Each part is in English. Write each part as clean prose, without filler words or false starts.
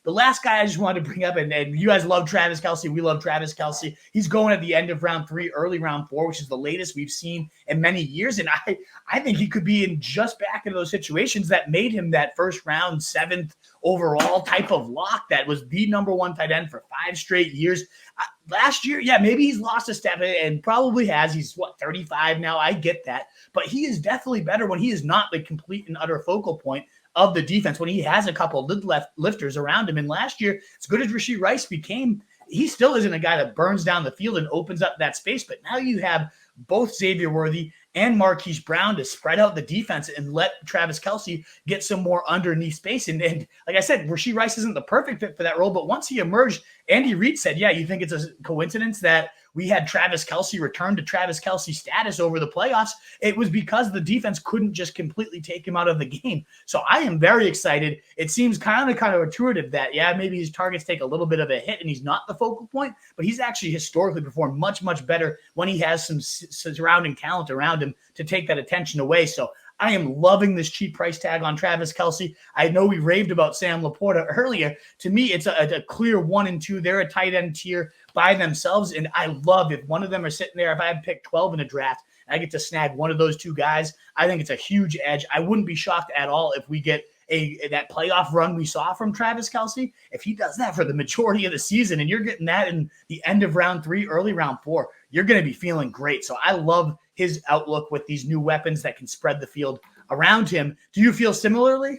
the last guy I just wanted to bring up, and you guys love Travis Kelce. We love Travis Kelce. He's going at the end of round 3, early round 4, which is the latest we've seen in many years. And I think he could be in just back into those situations that made him that first round, 7th overall type of lock that was the number 1 tight end for 5 straight years. Last year, yeah, maybe he's lost a step and probably has. He's 35 now. I get that. But he is definitely better when he is not the complete and utter focal point of the defense, when he has a couple lifters around him. And last year, as good as Rashee Rice became, he still isn't a guy that burns down the field and opens up that space. But now you have both Xavier Worthy and Marquise Brown to spread out the defense and let Travis Kelce get some more underneath space. And like I said, Rashee Rice isn't the perfect fit for that role, but once he emerged, Andy Reid said, yeah, you think it's a coincidence that we had Travis Kelce return to Travis Kelce status over the playoffs? It was because the defense couldn't just completely take him out of the game. So I am very excited. It seems kind of intuitive that, yeah, maybe his targets take a little bit of a hit and he's not the focal point, but he's actually historically performed much, much better when he has some surrounding talent around him to take that attention away. So I am loving this cheap price tag on Travis Kelce. I know we raved about Sam LaPorta earlier. To me, it's a clear 1 and 2. They're a tight end tier by themselves, and I love if one of them are sitting there. If I had picked 12 in a draft, and I get to snag one of those 2 guys, I think it's a huge edge. I wouldn't be shocked at all if we get that playoff run we saw from Travis Kelce. If he does that for the majority of the season, and you're getting that in the end of round 3, early round 4, you're going to be feeling great. So I love his outlook with these new weapons that can spread the field around him. Do you feel similarly?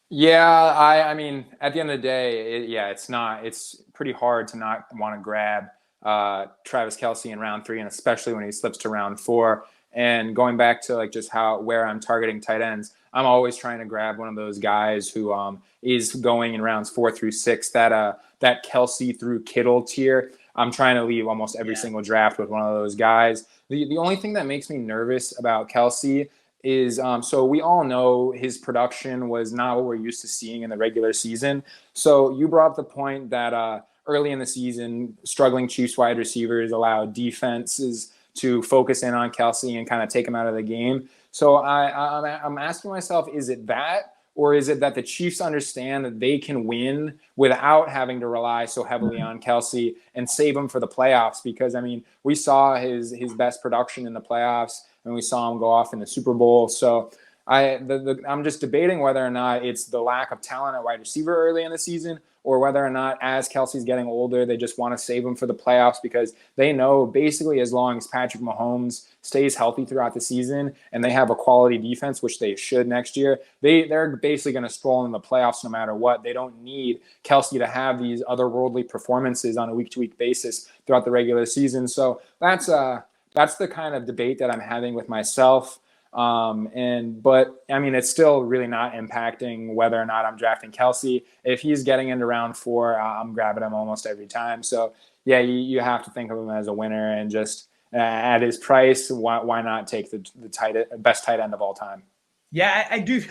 Yeah, I mean, at the end of the day, it's pretty hard to not want to grab Travis Kelce in round 3, and especially when he slips to round 4. And going back to like just where I'm targeting tight ends, I'm always trying to grab one of those guys who is going in rounds 4 through 6, that Kelce through Kittle tier. I'm trying to leave almost every single draft with one of those guys. The only thing that makes me nervous about Kelce is so we all know his production was not what we're used to seeing in the regular season. So you brought up the point that early in the season, struggling Chiefs wide receivers allowed defenses to focus in on Kelce and kind of take him out of the game. So I'm asking myself, is it that? Or is it that the Chiefs understand that they can win without having to rely so heavily on Kelce and save him for the playoffs? Because, I mean, we saw his best production in the playoffs, and we saw him go off in the Super Bowl. So I'm just debating whether or not it's the lack of talent at wide receiver early in the season, or whether or not as Kelce's getting older, they just want to save him for the playoffs, because they know basically as long as Patrick Mahomes stays healthy throughout the season and they have a quality defense, which they should next year, they're basically going to stroll in the playoffs no matter what. They don't need Kelce to have these otherworldly performances on a week-to-week basis throughout the regular season. So that's the kind of debate that I'm having with myself. But I mean, it's still really not impacting whether or not I'm drafting Kelce. If he's getting into round 4, I'm grabbing him almost every time. So yeah, you have to think of him as a winner, and just at his price, why not take the best tight end of all time? Yeah, I do.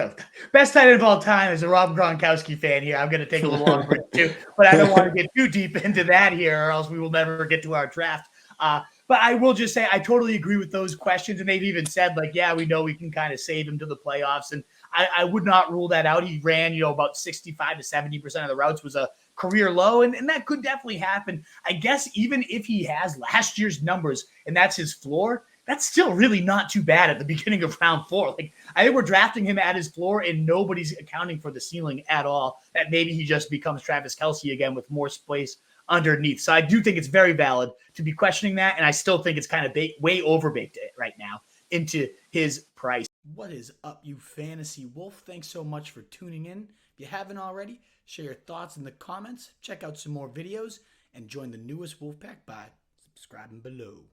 Best tight end of all time is a Rob Gronkowski fan here. I'm going to take a little longer too, but I don't want to get too deep into that here, or else we will never get to our draft. But I will just say I totally agree with those questions. And they've even said, like, yeah, we know we can kind of save him to the playoffs. And I would not rule that out. He ran, about 65 to 70% of the routes was a career low. And that could definitely happen. I guess even if he has last year's numbers and that's his floor, that's still really not too bad at the beginning of round 4. Like, I think we're drafting him at his floor and nobody's accounting for the ceiling at all, that maybe he just becomes Travis Kelce again with more space underneath. So I do think it's very valid to be questioning that, and I still think it's kind of way overbaked right now into his price. What is up, you fantasy wolf? Thanks so much for tuning in. If you haven't already, share your thoughts in the comments, check out some more videos, and join the newest Wolfpack by subscribing below.